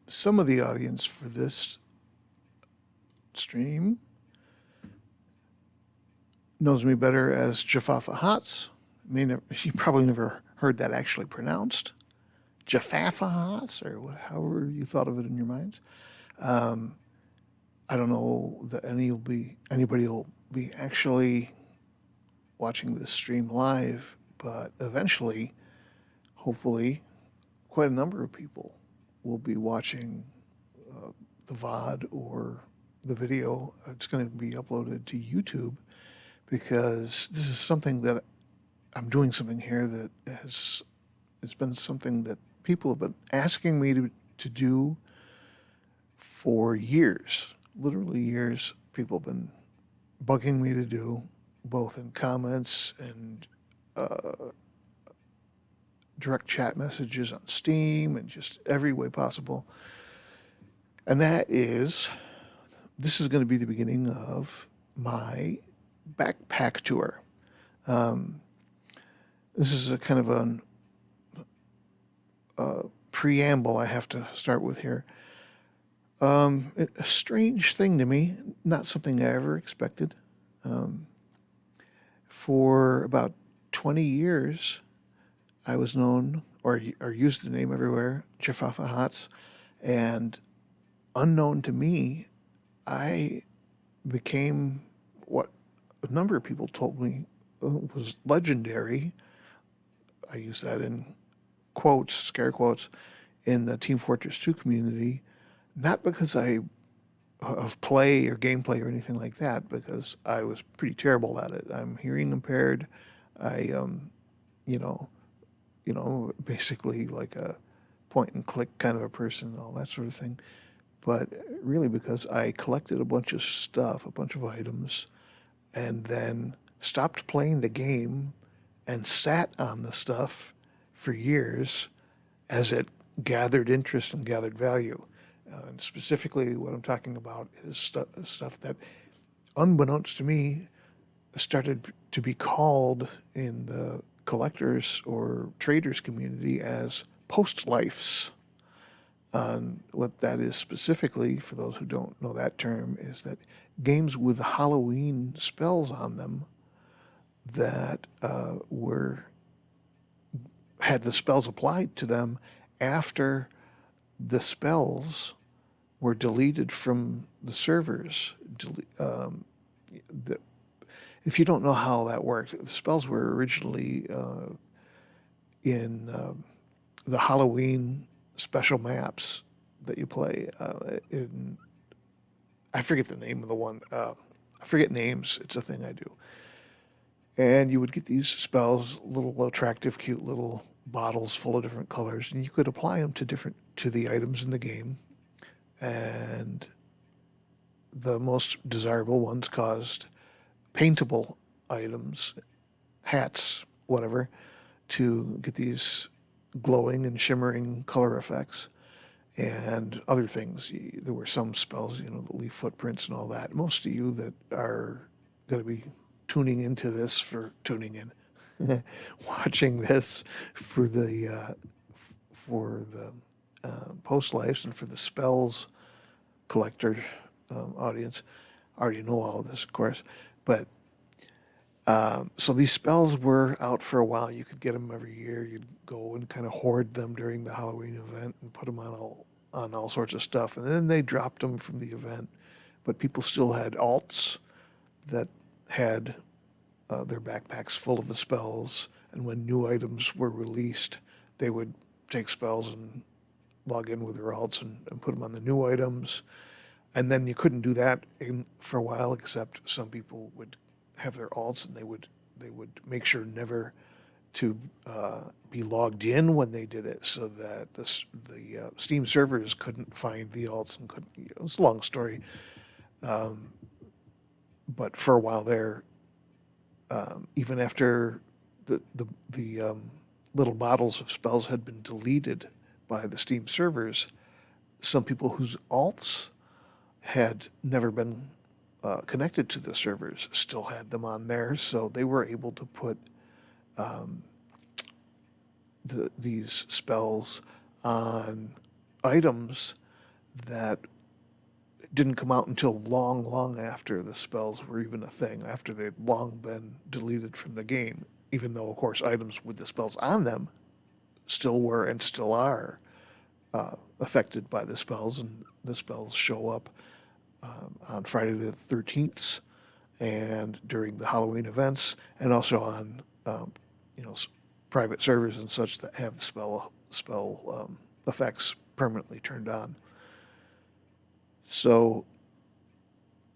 Some of the audience for this stream knows me better as Jaffafa Hots. You probably never heard that actually pronounced. Jaffafa Hots, or however you thought of it in your minds. I don't know that anybody will be actually watching this stream live, but eventually, hopefully, quite a number of people will be watching the VOD or the video. It's going to be uploaded to YouTube because this is something that I'm doing something here that has it's been something that people have been asking me to do for years, literally years. People have been bugging me to do, both in comments and direct chat messages on Steam and just every way possible. And this is going to be the beginning of my backpack tour. This is a kind of a preamble I have to start with here. A strange thing to me, not something I ever expected. For about 20 years, I was known or used the name everywhere, Jaffafa Hots, and unknown to me, I became what a number of people told me was legendary. I use that in quotes, scare quotes, in the Team Fortress 2 community, not because of play or gameplay or anything like that, because I was pretty terrible at it. I'm hearing impaired. I, you know, basically like a point and click kind of a person, all that sort of thing. But really because I collected a bunch of stuff, a bunch of items, and then stopped playing the game and sat on the stuff for years as it gathered interest and gathered value. And specifically, what I'm talking about is stuff that, unbeknownst to me, started to be called in the collectors or traders community as post-lifes. And what that is specifically, for those who don't know that term, is that games with Halloween spells on them that had the spells applied to them after the spells were deleted from the servers. If you don't know how that worked, the spells were originally in the Halloween special maps that you play. I forget the name of the one. I forget names. It's a thing I do. And you would get these spells, little attractive, cute little bottles full of different colors, and you could apply them to the items in the game. And the most desirable ones caused paintable items, hats, whatever, to get these glowing and shimmering color effects and other things. There were some spells, that leave footprints and all that. Most of you that are going to be tuning into this tuning in, watching this for the post lives and for the spells collector audience, already know all of this, of course. But so these spells were out for a while. You could get them every year. You'd go and kind of hoard them during the Halloween event and put them on all sorts of stuff. And then they dropped them from the event. But people still had alts that had their backpacks full of the spells. And when new items were released, they would take spells and log in with their alts and put them on the new items. And then you couldn't do that for a while, except some people would have their alts and they would make sure never to be logged in when they did it, so that the Steam servers couldn't find the alts and couldn't. It's a long story, but for a while there, even after the little bottles of spells had been deleted by the Steam servers, some people whose alts had never been connected to the servers still had them on there, so they were able to put these spells on items that didn't come out until long, long after the spells were even a thing, after they'd long been deleted from the game, even though, of course, items with the spells on them still were and still are affected by the spells, and the spells show up on Friday the 13th and during the Halloween events, and also on you know private servers and such that have the spell effects permanently turned on. So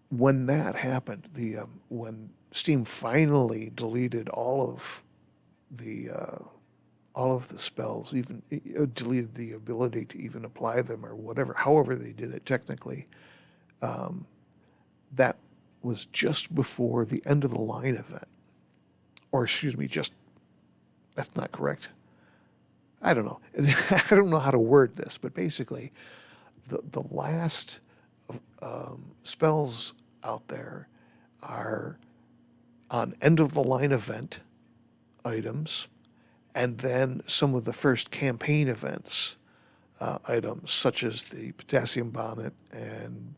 when that happened, the when Steam finally deleted the all of the spells, even deleted the ability to even apply them or whatever, however they did it technically, that was just before the end of the line event. Or excuse me, just that's not correct. I don't know. I don't know how to word this, but basically, the last spells out there are on end of the line event items, and then some of the first campaign events items, such as the Potassium Bonnet and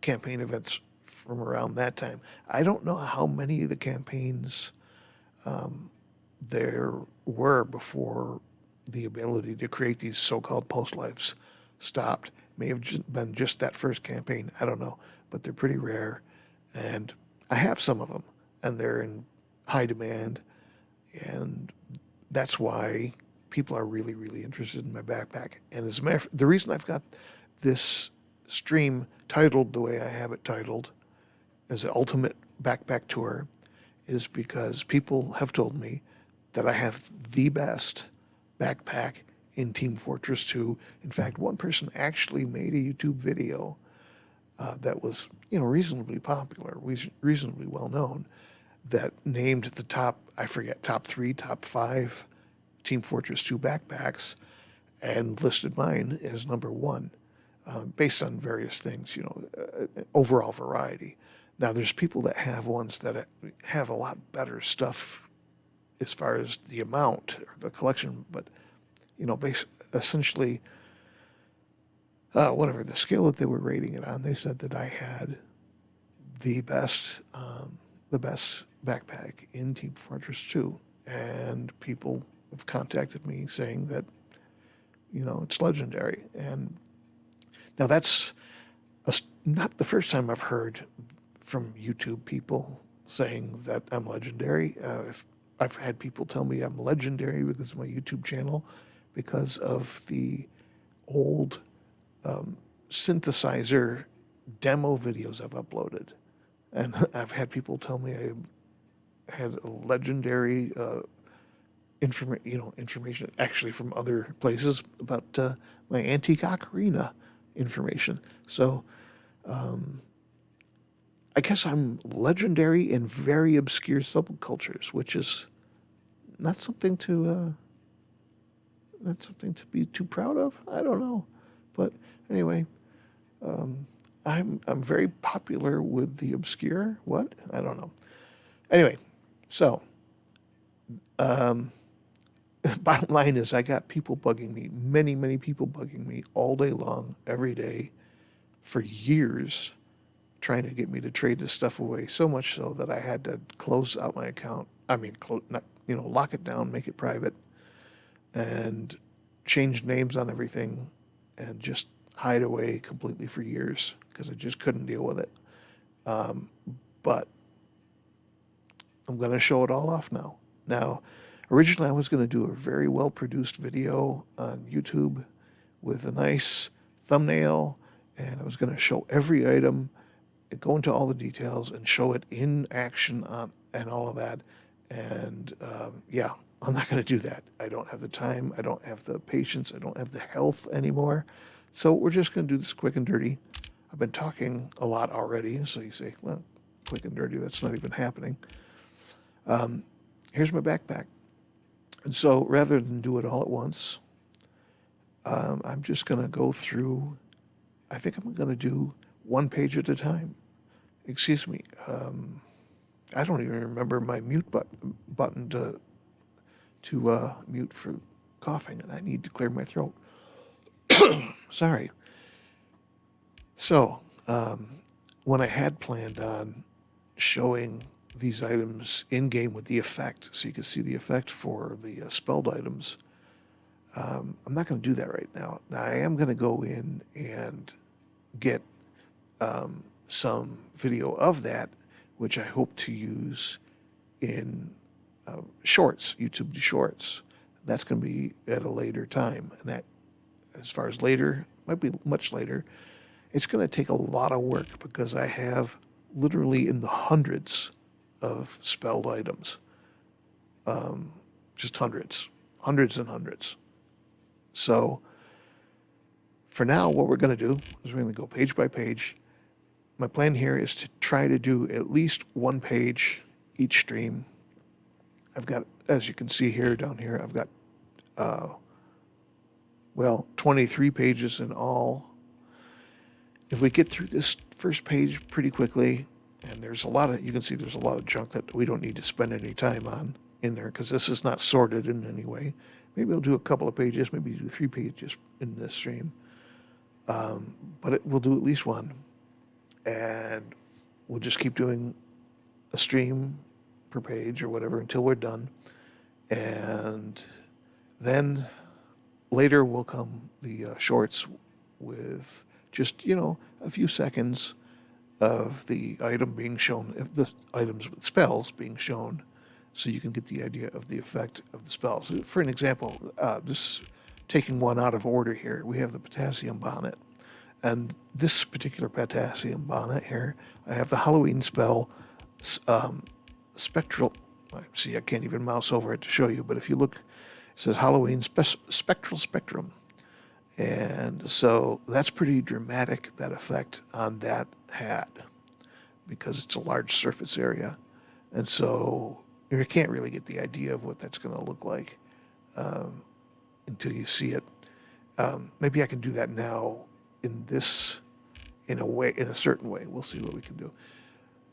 campaign events from around that time. I don't know how many of the campaigns there were before the ability to create these so-called post-lives stopped. May have been just that first campaign. I don't know, but they're pretty rare, and I have some of them, and they're in high demand, and that's why people are really, really interested in my backpack. And as a matter of fact, the reason I've got this stream titled the way I have it titled, as the Ultimate Backpack Tour, is because people have told me that I have the best backpack in Team Fortress 2. In fact, one person actually made a YouTube video that was, reasonably popular, reasonably well known, that named the top, I forget, top 3, top 5 Team Fortress 2 backpacks, and listed mine as number 1, based on various things, overall variety. Now, there's people that have ones that have a lot better stuff as far as the amount or the collection, but essentially, whatever the scale that they were rating it on, they said that I had the best backpack in Team Fortress 2, and people have contacted me saying that it's legendary. And now that's not the first time I've heard from YouTube people saying that I'm legendary. If I've had people tell me I'm legendary because of my YouTube channel, because of the old synthesizer demo videos I've uploaded. And I've had people tell me I had a legendary information actually from other places about my antique ocarina information. So I guess I'm legendary in very obscure subcultures, which is not something to be too proud of. I don't know, but anyway, I'm very popular with the obscure. What? I don't know. Anyway, so bottom line is I got people bugging me, many people bugging me all day long, every day, for years, trying to get me to trade this stuff away. So much so that I had to close out my account. I mean, lock it down, make it private, and change names on everything, and just hide away completely for years because I just couldn't deal with it. But I'm going to show it all off now. Now, originally I was going to do a very well-produced video on YouTube with a nice thumbnail, and I was going to show every item and go into all the details and show it in action and all of that. And yeah, I'm not going to do that. I don't have the time. I don't have the patience. I don't have the health anymore. So we're just going to do this quick and dirty. I've been talking a lot already, so you say, well, quick and dirty, that's not even happening. Here's my backpack. And so rather than do it all at once, I'm just going to go through, I think I'm going to do one page at a time. Excuse me. I don't even remember my mute button to mute for coughing, and I need to clear my throat. Sorry. So, when I had planned on showing these items in game with the effect, so you can see the effect for the spelled items, I'm not going to do that right now. Now, I am going to go in and get some video of that, which I hope to use in shorts, YouTube shorts. That's going to be at a later time. And that, as far as later, might be much later. It's going to take a lot of work because I have literally in the hundreds of spelled items. Just hundreds, hundreds and hundreds. So for now, what we're going to do is we're going to go page by page. My plan here is to try to do at least one page each stream. I've got, as you can see here, down here, I've got, 23 pages in all. If we get through this first page pretty quickly, and there's a lot of, you can see there's a lot of junk that we don't need to spend any time on in there because this is not sorted in any way. Maybe we'll do a couple of pages, maybe do 3 pages in this stream. But we'll do at least one. And we'll just keep doing a stream per page or whatever until we're done. And then later will come the shorts with just, a few seconds of the item being shown, if the items with spells being shown, so you can get the idea of the effect of the spells. For an example, just taking one out of order here, we have the potassium bonnet. And this particular potassium bonnet here, I have the Halloween spell, spectral. See, I can't even mouse over it to show you, but if you look, it says Halloween spectral spectrum. And so that's pretty dramatic, that effect on that hat, because it's a large surface area. And so you can't really get the idea of what that's going to look like until you see it. Maybe I can do that now in a certain way. We'll see what we can do.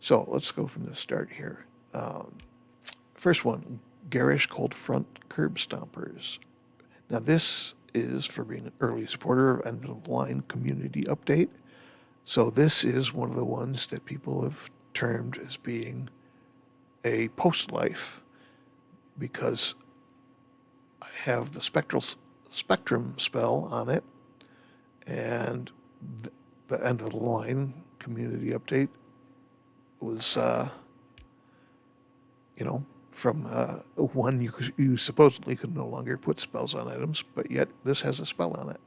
So let's go from the start here. First one, Garish Cold Front Curb Stompers. Now this is for being an early supporter of End of the Line Community Update. So this is one of the ones that people have termed as being a post-life because I have the Spectrum spell on it, and the End of the Line Community Update was, from one you supposedly could no longer put spells on items, but yet this has a spell on it.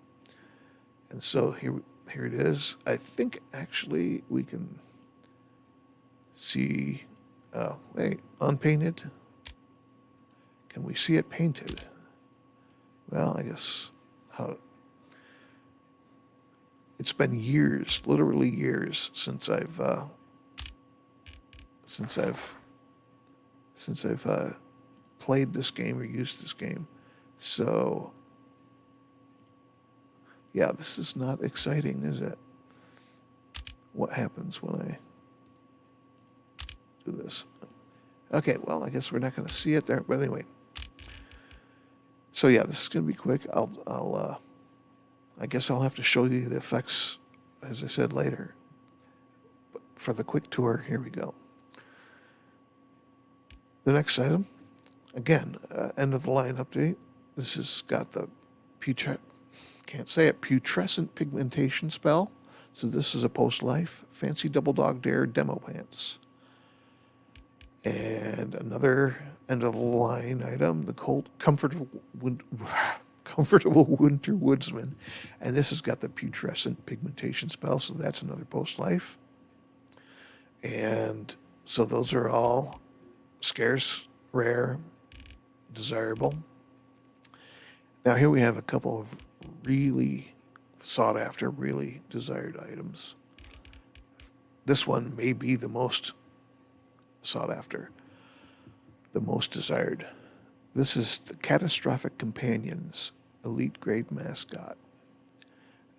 And so here it is. I think actually we can see, unpainted. Can we see it painted? Well, I guess it's been years, literally years, since I've played this game or used this game. So, yeah, this is not exciting, is it? What happens when I do this? Okay, well, I guess we're not going to see it there, but anyway. So yeah, this is going to be quick. I guess I'll have to show you the effects, as I said, later. But for the quick tour, here we go. The next item, again, end of the line update. This has got the putrescent pigmentation spell. So this is a post-life Fancy Double Dog Dare demo pants. And another end of the line item, the comfortable winter woodsman. And this has got the putrescent pigmentation spell, so that's another post-life. And so those are all scarce, rare, desirable. Now here we have a couple of really sought after, really desired items. This one may be the most sought after, the most desired. This is the Catastrophic Companions Elite Grade Mascot.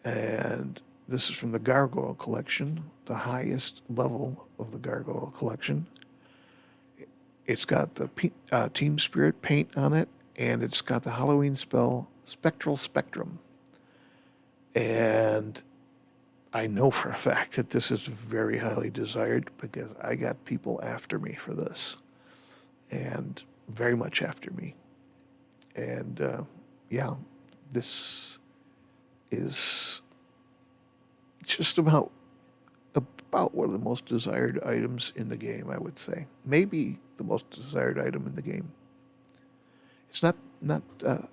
And this is from the Gargoyle Collection, the highest level of the Gargoyle Collection. It's got the Team Spirit paint on it, and it's got the Halloween spell Spectral Spectrum. And I know for a fact that this is very highly desired because I got people after me for this, and very much after me. And yeah, this is just about one of the most desired items in the game, I would say. Maybe the most desired item in the game. It's not.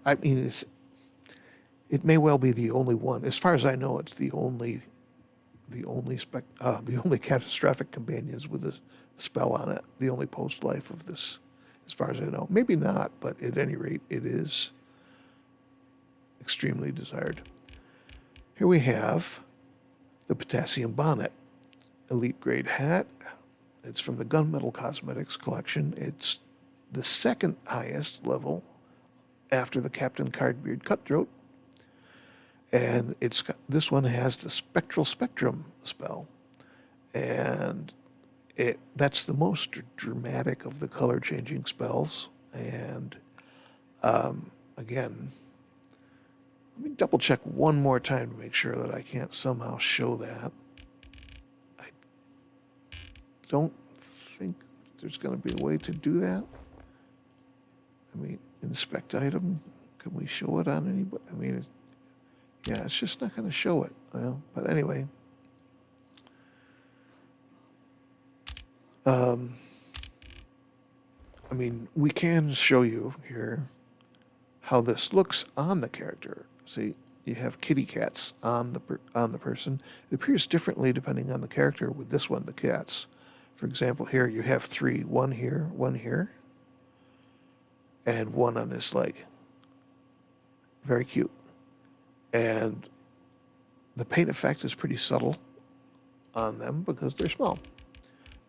I mean, it may well be the only one. As far as I know, it's the only catastrophic companions with a spell on it. The only post life of this, as far as I know. Maybe not, but at any rate, it is extremely desired. Here we have the Potassium Bonnet, elite grade hat. It's from the Gunmetal Cosmetics collection. It's the second highest level after the Captain Cardbeard Cutthroat. And this one has the Spectral Spectrum spell. And that's the most dramatic of the color changing spells. And again, let me double check one more time to make sure that I can't somehow show that. I don't think there's going to be a way to do that. I mean, inspect item. Can we show it on anybody? I mean, yeah, it's just not going to show it. Well, but anyway. I mean, we can show you here how this looks on the character. See, you have kitty cats on the person. It appears differently depending on the character. With this one, the cats. For example, here you have three. One here, and one on this leg. Very cute. And the paint effect is pretty subtle on them because they're small.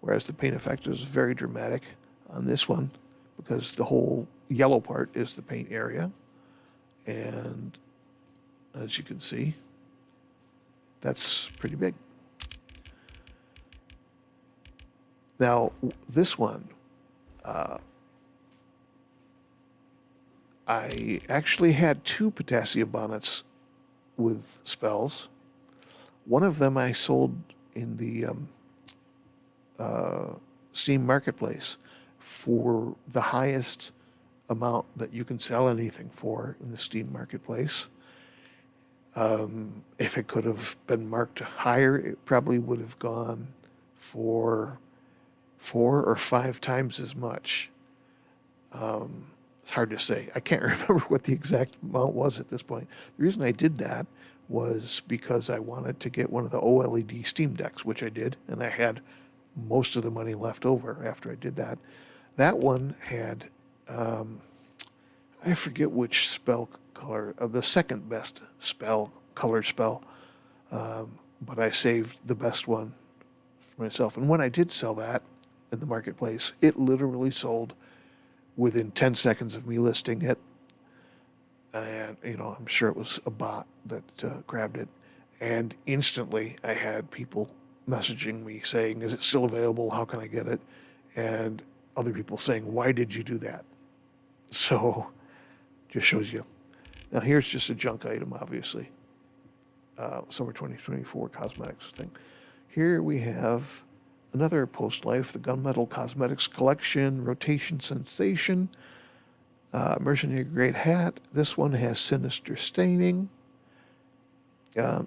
Whereas the paint effect is very dramatic on this one because the whole yellow part is the paint area. And as you can see, that's pretty big. Now, this one, I actually had two Potassium Bonnets with spells. One of them I sold in the Steam Marketplace for the highest amount that you can sell anything for in the Steam Marketplace. If it could have been marked higher, it probably would have gone for 4 or 5 times as much. It's hard to say. I can't remember what the exact amount was at this point. The reason I did that was because I wanted to get one of the OLED Steam Decks, which I did, and I had most of the money left over after I did that. That one had, I forget which spell color, the second best color spell, but I saved the best one for myself. And when I did sell that in the marketplace, it literally sold within 10 seconds of me listing it. And, I'm sure it was a bot that grabbed it. And instantly I had people messaging me saying, is it still available? How can I get it? And other people saying, why did you do that? So just shows you. Now here's just a junk item, obviously. Summer 2024 cosmetics thing. Here we have another post-life, the Gunmetal Cosmetics Collection, Rotation Sensation, Mercenary Great Hat. This one has Sinister Staining.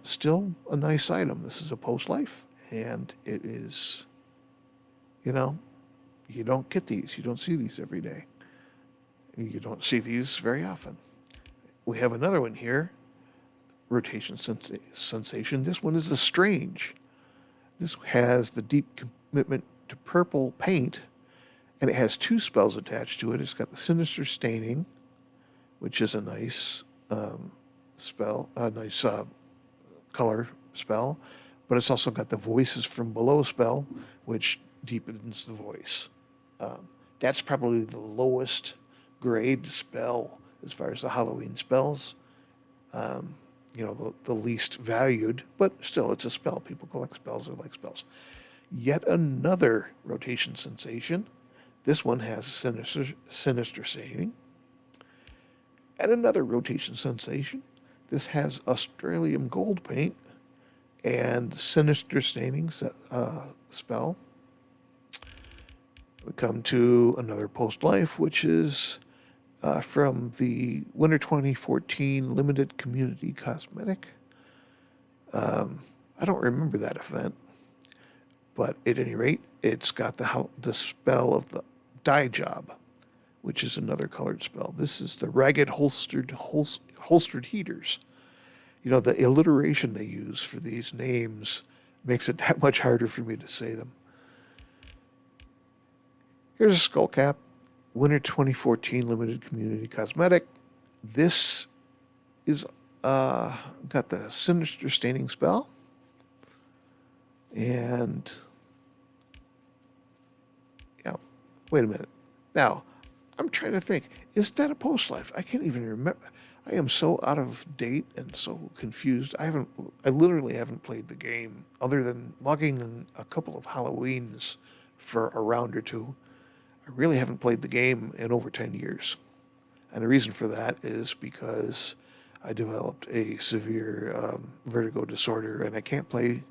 Still a nice item. This is a post-life, and it is, you don't get these. You don't see these every day. You don't see these very often. We have another one here, Rotation Sensation. This one is the Strange. This has the deep commitment to purple paint, and it has 2 spells attached to it. It's got the Sinister Staining, which is a nice spell, a nice color spell, but it's also got the Voices from Below spell, which deepens the voice. That's probably the lowest grade spell as far as the Halloween spells. The least valued, but still it's a spell. People collect spells or like spells. Yet another Rotation Sensation. This one has Sinister Staining. And another Rotation Sensation. This has Australium gold paint and sinister staining spell. We come to another post life, which is from the Winter 2014 Limited Community Cosmetic. I don't remember that event, but at any rate, it's got the spell of the dye job, which is another colored spell. This is the ragged holstered heaters. You know, the alliteration they use for these names makes it that much harder for me to say them. Here's a skull cap, Winter 2014 Limited Community Cosmetic. This is got the sinister staining spell. And yeah, wait a minute. Now, I'm trying to think, is that a post life? I can't even remember. I am so out of date and so confused. I literally haven't played the game other than logging in a couple of Halloweens for a round or two. I really haven't played the game in over 10 years. And the reason for that is because I developed a severe vertigo disorder and I can't play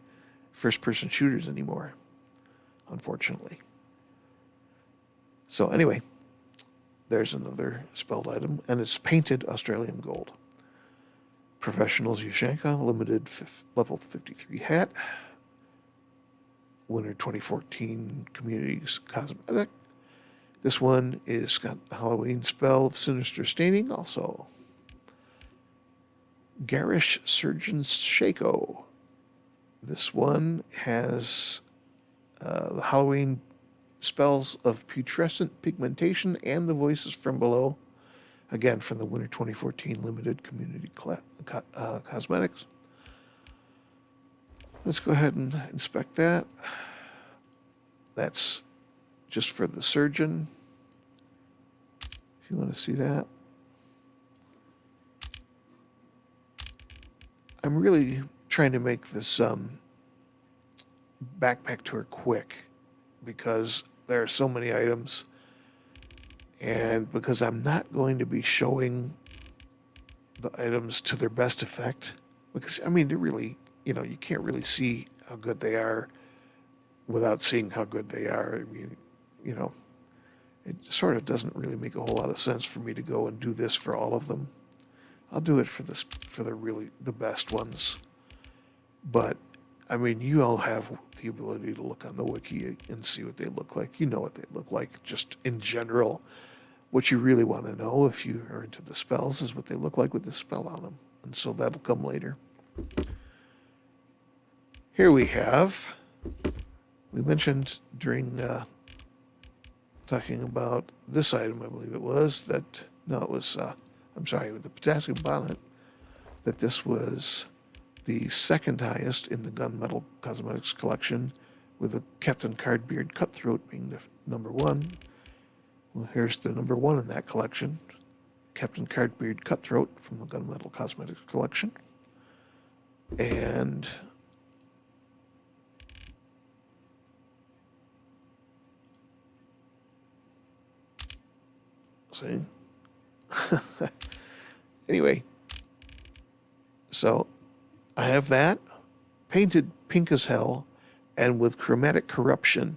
first-person shooters anymore, unfortunately. So anyway, there's another spelled item, and it's painted Australian gold. Professionals Yushanka, limited level 53 hat. Winter 2014 Communities Cosmetic. This one is got Halloween spell of sinister staining also. Garish Surgeon's Shako. This one has the Halloween spells of putrescent pigmentation and the voices from below. Again, from the Winter 2014 Limited Community Cosmetics. Let's go ahead and inspect that. That's just for the surgeon, if you want to see that. I'm really trying to make this backpack tour quick because there are so many items and because I'm not going to be showing the items to their best effect because, I mean, they're really, you can't really see how good they are without seeing how good they are. I mean, it sort of doesn't really make a whole lot of sense for me to go and do this for all of them. I'll do it for the best ones. But, I mean, you all have the ability to look on the wiki and see what they look like. You know what they look like, just in general. What you really want to know, if you are into the spells, is what they look like with the spell on them. And so that'll come later. Here we mentioned during talking about this item, I believe it was, with the potassium bonnet, that this was the second highest in the Gunmetal Cosmetics collection, with the Captain Cardbeard Cutthroat being the number one. Well, here's the number one in that collection, Captain Cardbeard Cutthroat from the Gunmetal Cosmetics collection. And see? Anyway, so I have that painted pink as hell and with chromatic corruption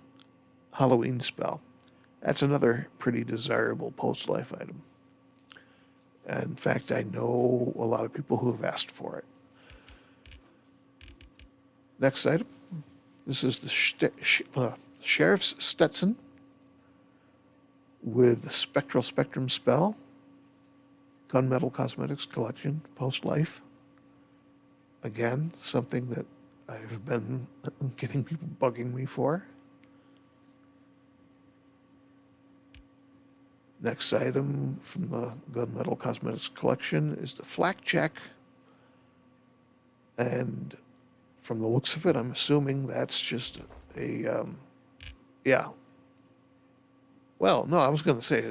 Halloween spell. That's another pretty desirable post-life item. And in fact, I know a lot of people who have asked for it. Next item. This is the Sheriff's Stetson with the Spectral Spectrum spell. Gunmetal Cosmetics collection, post-life. Again, something that I've been getting people bugging me for. Next item from the Gunmetal Cosmetics collection is the Flakjack. And from the looks of it, I'm assuming that's just yeah. Well, no, I was going to say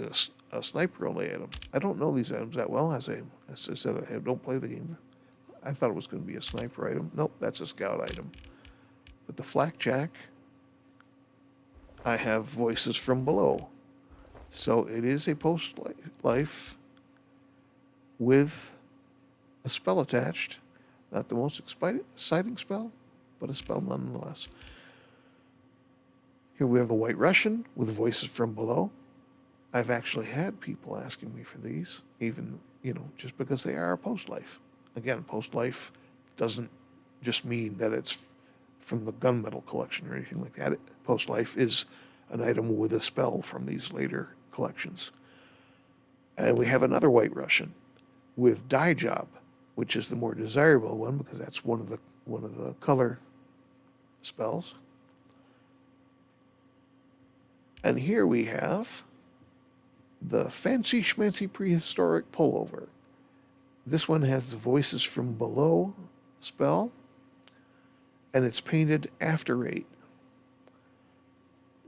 a sniper only item. I don't know these items that well. As I said, I don't play the game. I thought it was going to be a sniper item. Nope, that's a scout item. But the Flakjack, I have voices from below. So it is a post-life with a spell attached. Not the most exciting spell, but a spell nonetheless. Here we have the White Russian with Voices from Below. I've actually had people asking me for these, even, just because they are a post-life. Again, post-life doesn't just mean that it's from the gunmetal collection or anything like that. Post-life is an item with a spell from these later collections. And we have another White Russian with Die Job, which is the more desirable one because that's one of the color spells. And here we have the Fancy Schmancy Prehistoric Pullover. This one has the Voices from Below spell, and it's painted after 8.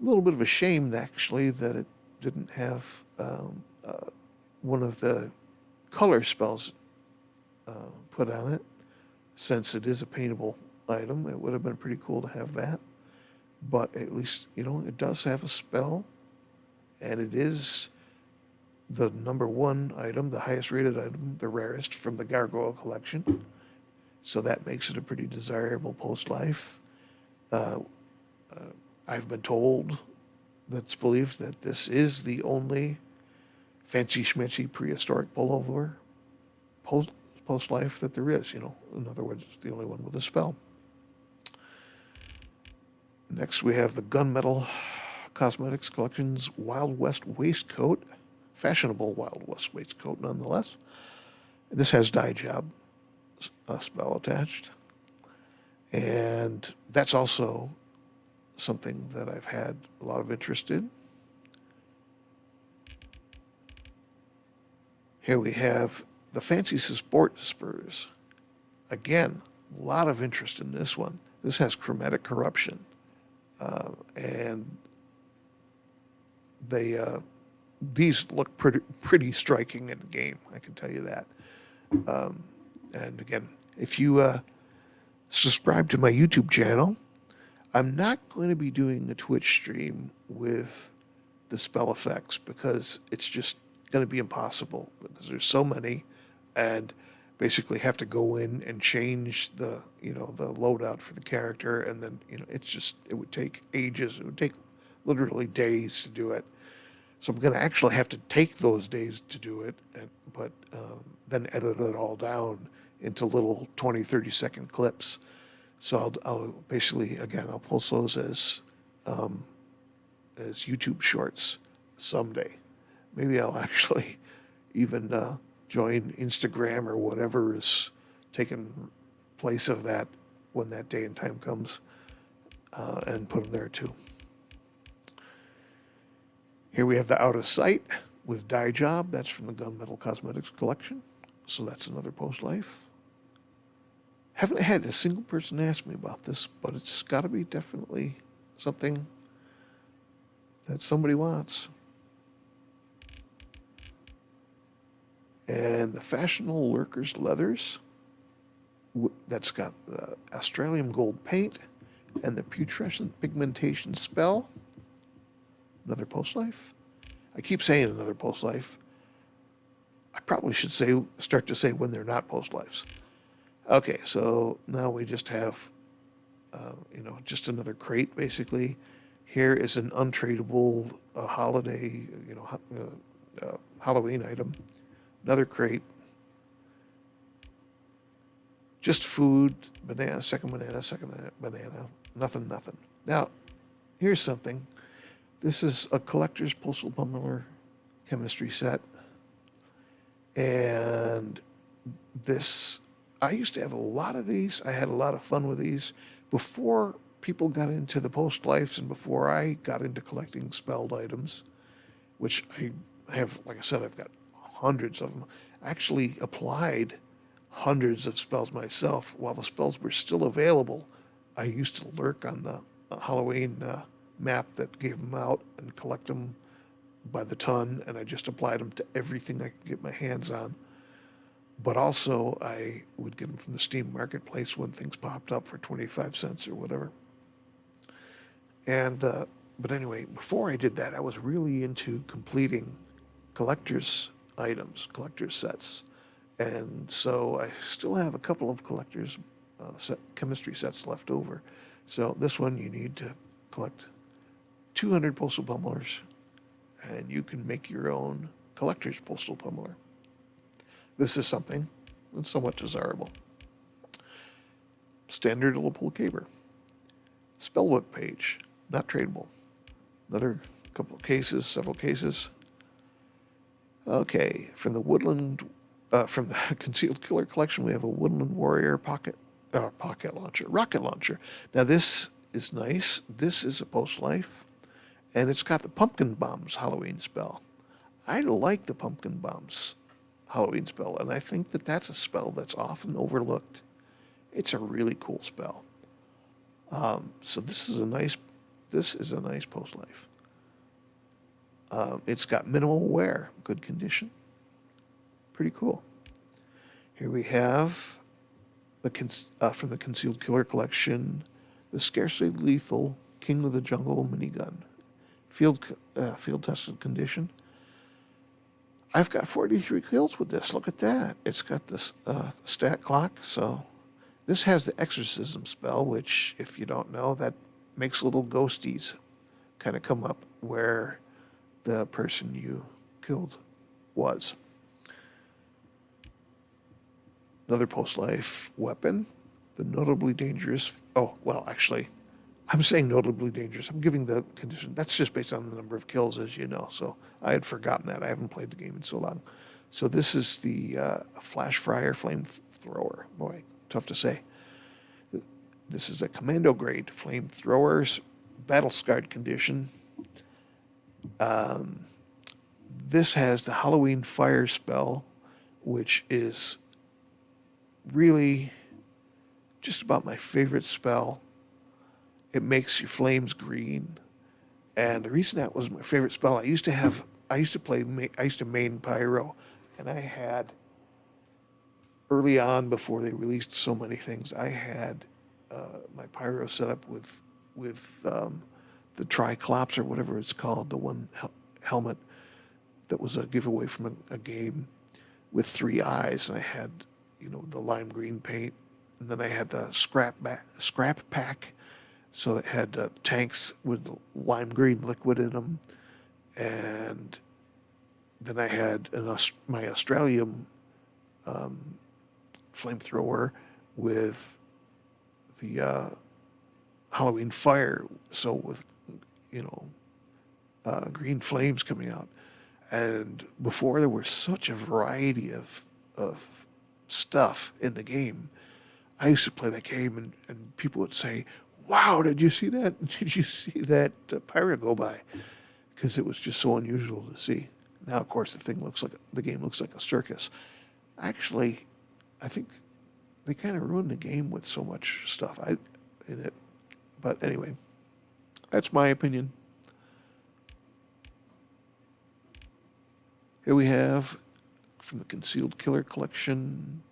A little bit of a shame, actually, that it didn't have one of the color spells put on it, since it is a paintable item. It would have been pretty cool to have that. But at least, it does have a spell, and it is the #1 item, the highest rated item, the rarest from the Gargoyle collection. So that makes it a pretty desirable post-life. I've been told, that's believed, that this is the only Fancy Schmancy Prehistoric Pullover post-life that there is, In other words, it's the only one with a spell. Next, we have the Gunmetal Cosmetics Collection's Wild West Waistcoat. Fashionable Wild West Waistcoat, nonetheless. This has Die Job spell attached. And that's also something that I've had a lot of interest in. Here we have the Fancy Sport Spurs. Again, a lot of interest in this one. This has Chromatic Corruption. And these look pretty striking in the game, I can tell you that. And again, if you subscribe to my YouTube channel, I'm not going to be doing a Twitch stream with the spell effects because it's just going to be impossible because there's so many, and basically have to go in and change the loadout for the character, and then it would take ages. It would take literally days to do it. So I'm going to actually have to take those days to do it, but then edit it all down into little 20, 30-second clips. So I'll basically, again, I'll post those as YouTube shorts someday. Maybe I'll actually even join Instagram or whatever is taking place of that when that day and time comes, and put them there too. Here we have the Out of Sight with Die Job. That's from the Gunmetal Cosmetics collection. So that's another post-life. Haven't had a single person ask me about this, but it's got to be definitely something that somebody wants. And the Fashionable Lurkers Leathers, that's got the Australian Gold paint and the Putrescent Pigmentation spell. Another post-life. I keep saying another post-life. I probably should start to say when they're not post-lives. Okay, so now we just have, just another crate, basically. Here is an untradeable holiday, Halloween item. Another crate. Just food, banana, second banana, nothing. Now, here's something. This is a collector's postal bundler chemistry set. And I used to have a lot of these. I had a lot of fun with these before people got into the post-lives and before I got into collecting spelled items, which I have, like I said, I've got hundreds of them. I actually applied hundreds of spells myself while the spells were still available. I used to lurk on the Halloween map that gave them out and collect them by the ton, and I just applied them to everything I could get my hands on. But also, I would get them from the Steam Marketplace when things popped up for 25 cents or whatever. And but anyway, before I did that, I was really into completing collector's items, collector's sets. And so I still have a couple of collector's chemistry sets left over. So this one you need to collect 200 postal pummelers, and you can make your own collector's postal pummeler. This is something that's somewhat desirable. Standard little caber. Spellbook page, not tradable. Another couple of cases, several cases. Okay, from the from the Concealed Killer collection, we have a Woodland Warrior rocket launcher. Now this is nice. This is a post-life, and it's got the Pumpkin Bombs Halloween spell. I like the Pumpkin Bombs Halloween spell, and I think that that's a spell that's often overlooked. It's a really cool spell. So this is a nice post-life. It's got minimal wear, good condition. Pretty cool. Here we have from the Concealed Killer collection, the scarcely lethal King of the Jungle minigun, field tested condition. I've got 43 kills with this. Look at that. It's got this stat clock. So this has the exorcism spell, which, if you don't know, that makes little ghosties kind of come up where the person you killed was. Another post-life weapon, the notably dangerous. Oh, well, actually, I'm saying notably dangerous. I'm giving the condition. That's just based on the number of kills, as you know. So I had forgotten that. I haven't played the game in so long. So this is the Flash Fryer Flamethrower. Boy, tough to say. This is a commando grade flamethrowers, battle scarred condition. This has the Halloween fire spell, which is really just about my favorite spell. It makes your flames green, and the reason that was my favorite spell, I used to main pyro, and I had early on, before they released so many things, I had my pyro set up with the Triclops or whatever it's called, the one helmet that was a giveaway from a game with 3 eyes, and I had the lime green paint, and then I had the scrap pack, so it had tanks with lime green liquid in them, and then I had my Australium flamethrower with the Halloween fire, so with green flames coming out. And before, there was such a variety of stuff in the game. I used to play that game, and people would say, "Wow, did you see that? Did you see that pyro go by?" Because it was just so unusual to see. Now, of course, the game looks like a circus. Actually, I think they kind of ruined the game with so much stuff in it. But anyway, that's my opinion. Here we have from the Concealed Killer collection,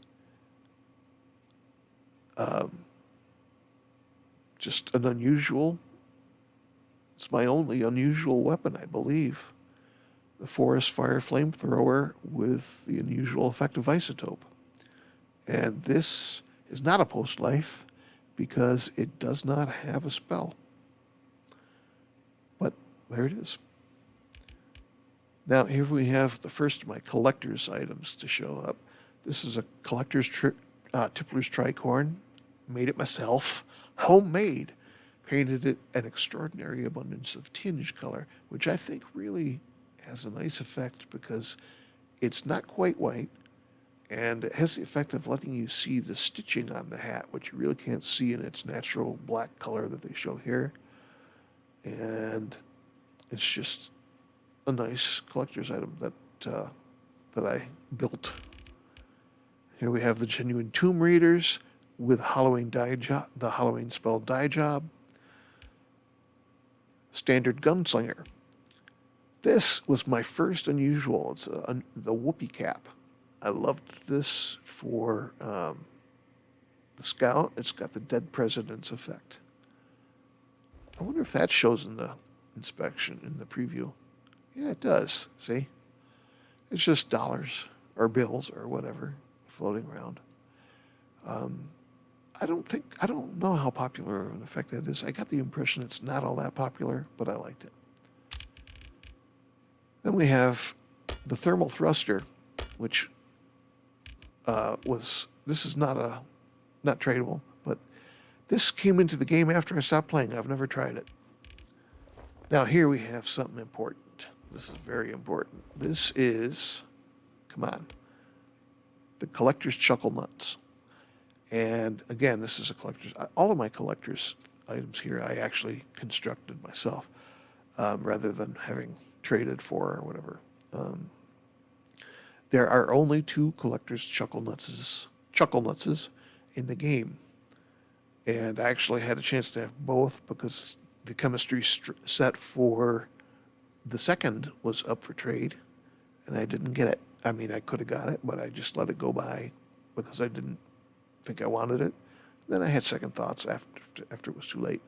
just an unusual. It's my only unusual weapon, I believe. The Forest Fire Flamethrower with the unusual effect of isotope. And this is not a post-life because it does not have a spell. But there it is. Now, here we have the first of my collector's items to show up. This is a collector's Tippler's tricorn. Made it myself. Homemade. Painted it an extraordinary abundance of tinge color, which I think really has a nice effect because it's not quite white, and it has the effect of letting you see the stitching on the hat, which you really can't see in its natural black color that they show here. And it's just a nice collector's item that I built. Here we have the genuine Tomb Raiders with Halloween the Halloween spell dye job. Standard Gunslinger. This was my first unusual. It's the whoopee cap. I loved this for the Scout. It's got the Dead President's effect. I wonder if that shows in the inspection, in the preview. Yeah, it does. See? It's just dollars or bills or whatever. floating around. I don't know how popular an effect that is. I got the impression it's not all that popular, but I liked it. Then we have the thermal thruster, which this is not tradable, but this came into the game after I stopped playing. I've never tried it. Now here we have something important. This is very important. This is, come on, the collector's chuckle nuts. And again, this is a collector's. All of my collector's items here I actually constructed myself, rather than having traded for or whatever. There are only 2 collector's chuckle nutses in the game, and I actually had a chance to have both because the chemistry set for the second was up for trade, and I didn't get it. I mean, I could have got it, but I just let it go by because I didn't think I wanted it. Then I had second thoughts after it was too late.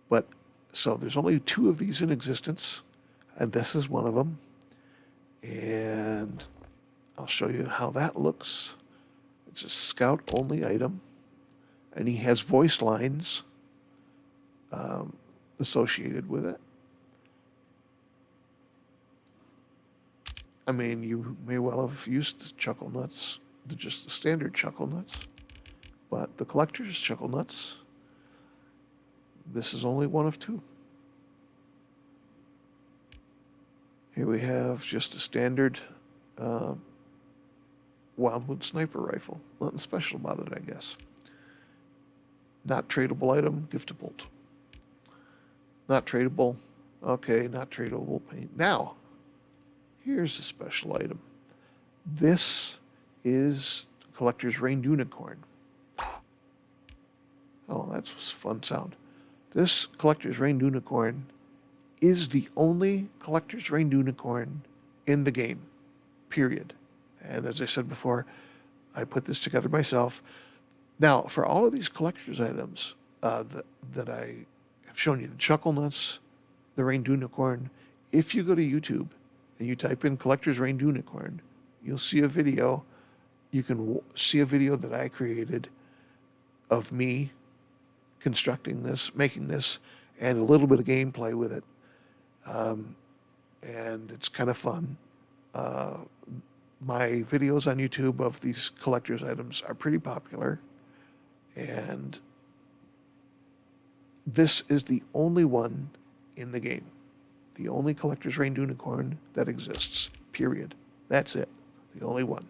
But so there's only 2 of these in existence, and this is one of them. And I'll show you how that looks. It's a scout-only item, and he has voice lines associated with it. I mean, you may well have used the chuckle nuts, just the standard chuckle nuts, but the collector's chuckle nuts, this is only one of 2. Here we have just a standard Wildwood sniper rifle. Nothing special about it, I guess. Not tradable item, giftable. Not tradable. Okay, not tradable paint. Now, here's a special item. This is collector's Rained Unicorn. Oh, that's a fun sound. This collector's Rained Unicorn is the only collector's Rained Unicorn in the game, period. And as I said before, I put this together myself. Now, for all of these collector's items that I have shown you, the chuckle nuts, the Rained Unicorn, if you go to YouTube and you type in collector's Rained Unicorn, you'll see a video. You can see a video that I created of me constructing this, making this, and a little bit of gameplay with it. And it's kind of fun. My videos on YouTube of these collector's items are pretty popular, and this is the only one in the game. The only collector's Rained Unicorn that exists, period. That's it. The only one.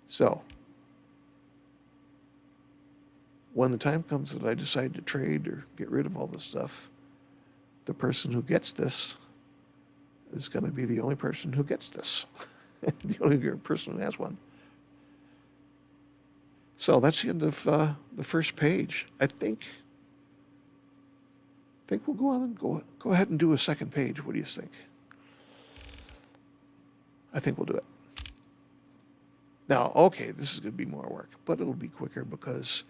So, when the time comes that I decide to trade or get rid of all this stuff, the person who gets this is going to be the only person who gets this. The only person who has one. So that's the end of the first page. I think we'll go on and go ahead and do a second page. What do you think? I think we'll do it. Now, okay, this is going to be more work, but it'll be quicker because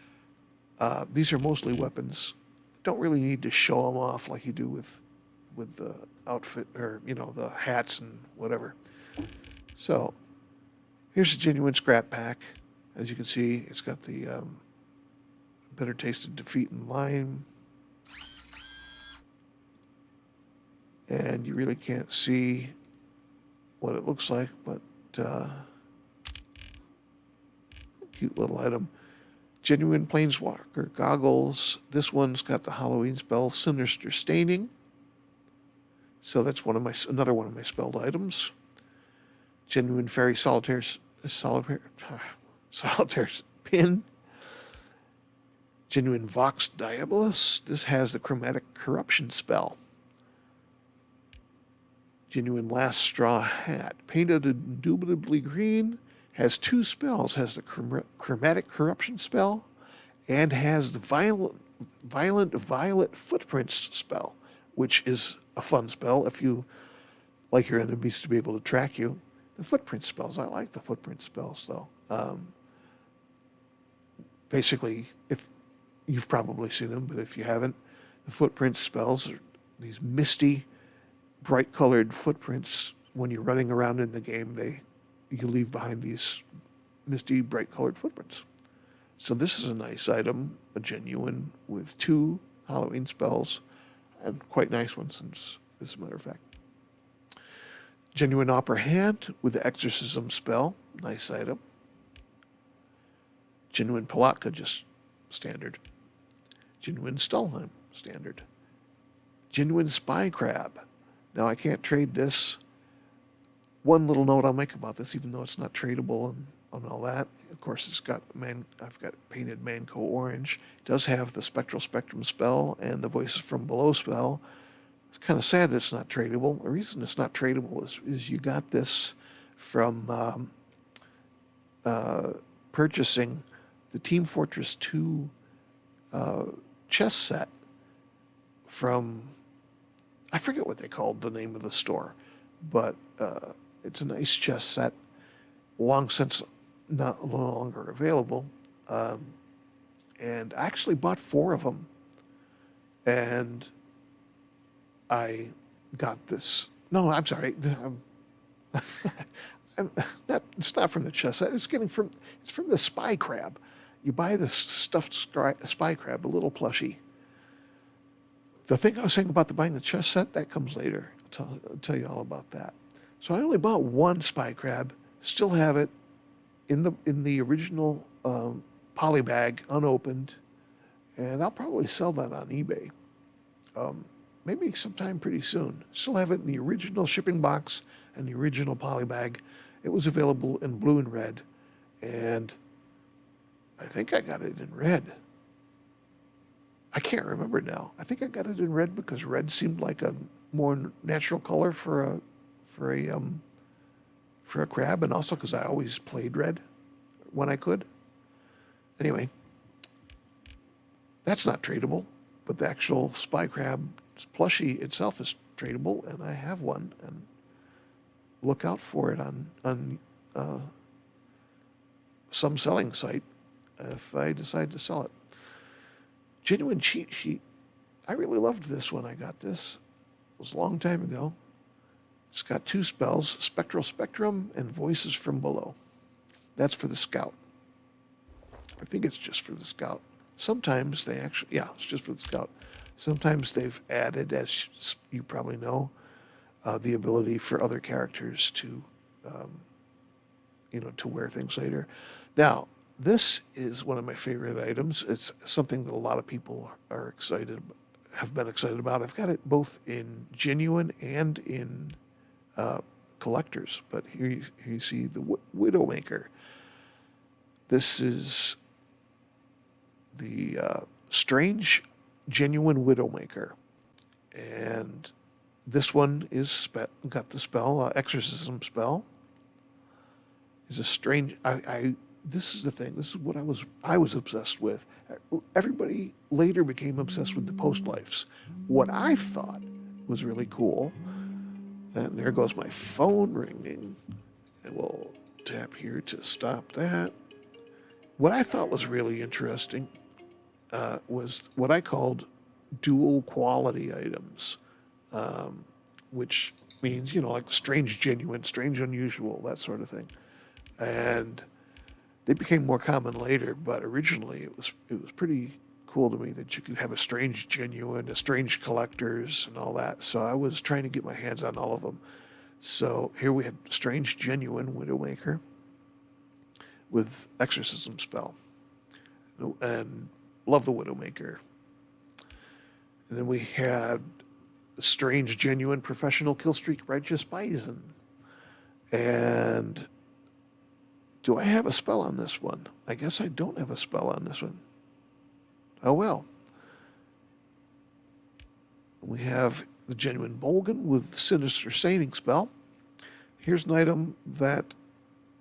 these are mostly weapons. Don't really need to show them off like you do with the outfit or, the hats and whatever. So here's a genuine scrap pack. As you can see, it's got the bitter taste of defeat and lime. And you really can't see what it looks like, but cute little item. Genuine Planeswalker goggles. This one's got the Halloween spell Sinister Staining. So that's another one of my spelled items. Genuine Fairy Solitaire pin. Genuine Vox Diabolus. This has the Chromatic Corruption spell. Genuine Last Straw hat. Painted indubitably green. Has 2 spells. Has the Chromatic Corruption spell and has the Violent Violet Footprints spell, which is a fun spell if you like your enemies to be able to track you. The footprint spells, I like the footprint spells though. Basically, if you've probably seen them, but if you haven't, the footprint spells are these misty, bright colored footprints. When you're running around in the game, you leave behind these misty, bright-colored footprints. So this is a nice item, a genuine with 2 Halloween spells, and quite nice ones, as a matter of fact. Genuine Opera Hand with the Exorcism spell, nice item. Genuine Palatka, just standard. Genuine Stalheim, standard. Genuine Spy Crab. Now I can't trade this. One little note I'll make about this, even though it's not tradable and all that. Of course, I've got painted Manco orange. It does have the Spectral Spectrum spell and the Voices from Below spell. It's kind of sad that it's not tradable. The reason it's not tradable is you got this from purchasing the Team Fortress 2 chess set from, I forget what they called the name of the store, but it's a nice chess set, long since no longer available. And I actually bought 4 of them, and I got this. No, I'm sorry. It's not from the chess set. It's from the Spy Crab. You buy the stuffed Spy Crab, a little plushie. The thing I was saying about buying the chess set, that comes later. I'll tell you all about that. So I only bought 1 Spy Crab. Still have it in the original poly bag, unopened, and I'll probably sell that on eBay. Maybe sometime pretty soon. Still have it in the original shipping box and the original poly bag. It was available in blue and red, and I think I got it in red. I can't remember now. I think I got it in red because red seemed like a more natural color for a crab, and also because I always played red when I could. Anyway, that's not tradable, but the actual Spy Crab plushie itself is tradable, and I have one, and look out for it on some selling site if I decide to sell it. Genuine Cheat Sheet. I really loved this when I got this. It was a long time ago. It's got 2 spells, Spectral Spectrum and Voices from Below. That's for the Scout. I think it's just for the Scout. Sometimes they actually, yeah, it's just for the Scout. Sometimes they've added, as you probably know, the ability for other characters to, to wear things later. Now, this is one of my favorite items. It's something that a lot of people have been excited about. I've got it both in genuine and in collectors. But here you see the Widowmaker. This is the strange genuine Widowmaker, and this one is got the spell exorcism spell. Is a strange. This is the thing. This is what I was obsessed with. Everybody later became obsessed with the post lives. What I thought was really cool. And there goes my phone ringing. And we'll tap here to stop that. What I thought was really interesting was what I called dual quality items, which means, like strange genuine, strange unusual, that sort of thing. And they became more common later, but originally it was pretty cool to me that you could have a strange genuine, a strange collectors, and all that. So I was trying to get my hands on all of them. So here we had strange genuine Widowmaker with exorcism spell, and love the Widowmaker. And then we had strange genuine professional killstreak righteous bison. And do I have a spell on this one? I guess I don't have a spell on this one. Oh well. We have the genuine Bolgan with Sinister Sating spell. Here's an item that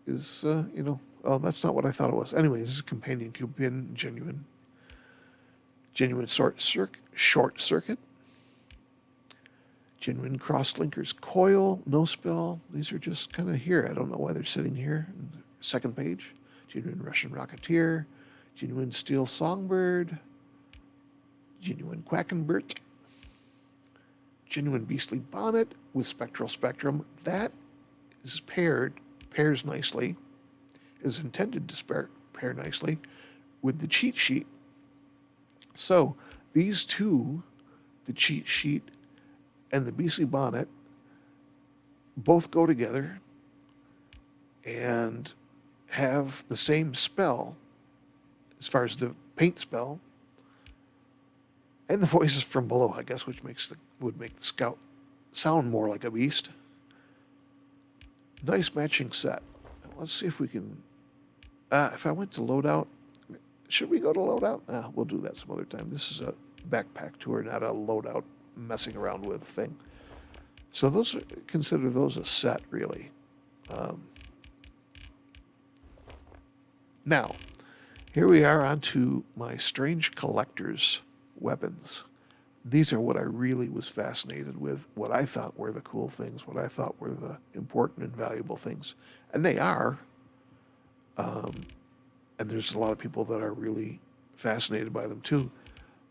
is, oh, that's not what I thought it was. Anyway, this is Companion Cupid, genuine short circuit. Genuine Crosslinker's Coil, no spell. These are just kind of here. I don't know why they're sitting here. Second page. Genuine Russian Rocketeer. Genuine Steel Songbird. Genuine Quackenbert. Genuine Beastly Bonnet with Spectral Spectrum. That is pairs nicely. is intended to pair nicely with the cheat sheet. So these two, the cheat sheet and the Beastly Bonnet, both go together and have the same spell as far as the paint spell, and the voices from below, I guess, which would make the scout sound more like a beast. Nice matching set. Let's see if we can. If I went to loadout, should we go to loadout? We'll do that some other time. This is a backpack tour, not a loadout messing around with thing. So consider those a set, really. Now, here we are onto my strange collector's weapons. These are what I really was fascinated with, what I thought were the cool things, what I thought were the important and valuable things. And they are. And there's a lot of people that are really fascinated by them too.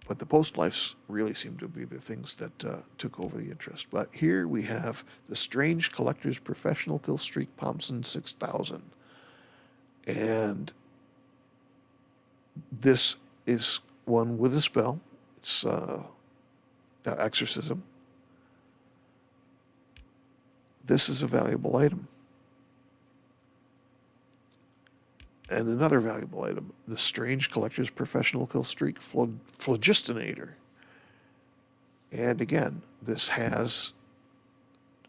But the post-lifes really seem to be the things that took over the interest. But here we have the Strange Collector's Professional Kill Streak Pomson 6000. And this is one with a spell. It's exorcism. This is a valuable item. And another valuable item, the Strange Collector's Professional Kill Streak Phlogistinator. And again, this has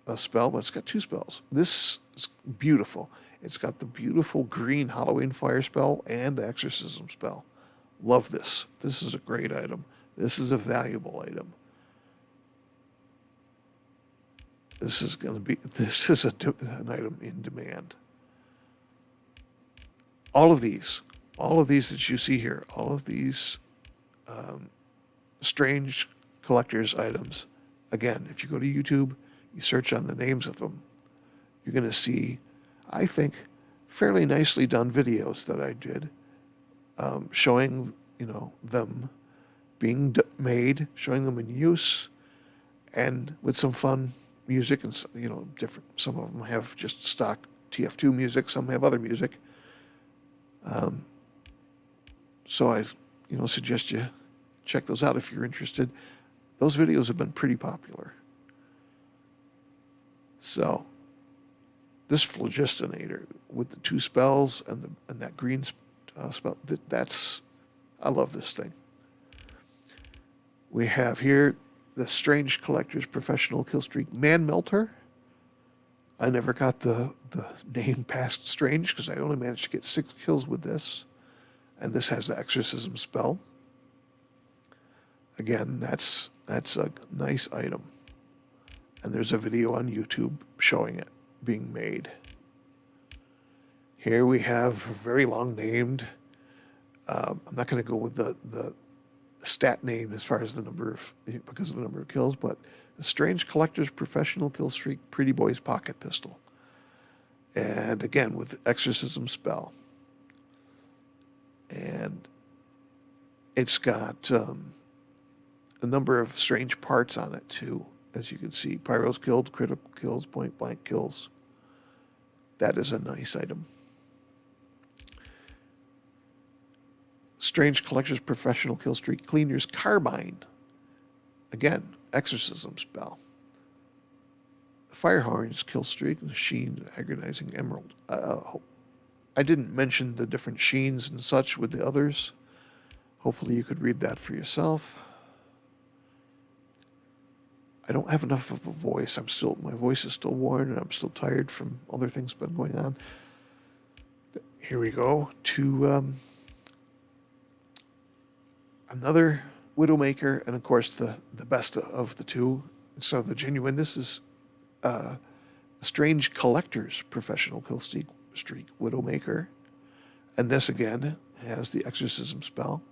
a spell, but it's got two spells. This is beautiful. It's got the beautiful green Halloween Fire spell and the Exorcism spell. Love this. This is a great item. This is a valuable item. This is an item in demand. All of these that you see here, all of these strange collector's items, again, if you go to YouTube, you search on the names of them, you're going to see, I think, fairly nicely done videos that I did showing, them being made, showing them in use, and with some fun music and, different. Some of them have just stock TF2 music, some have other music. So I, suggest you check those out if you're interested. Those videos have been pretty popular. So this Phlogistinator with the two spells and that green spell, I love this thing. We have here the Strange Collector's Professional Kill Streak Man Melter. I never got the name past Strange because I only managed to get 6 kills with this. And this has the Exorcism spell. Again, that's a nice item. And there's a video on YouTube showing it being made. Here we have very long named. I'm not going to go with the stat name as far as because of the number of kills, but the Strange Collector's Professional Kill Streak Pretty Boy's Pocket Pistol. And again, with Exorcism spell. And it's got a number of strange parts on it, too. As you can see, pyros killed, critical kills, point blank kills. That is a nice item. Strange Collector's Professional Kill Streak Cleaner's Carbine. Again, Exorcism spell. Firehorn's Kill Streak, Sheen, Agonizing Emerald. I didn't mention the different sheens and such with the others. Hopefully you could read that for yourself. I don't have enough of a voice. My voice is still worn and I'm still tired from other things been going on. Here we go to another Widowmaker, and of course the best of the two. So the genuine, this is a Strange Collector's Professional Kill Streak Widowmaker. And this again has the Exorcism spell.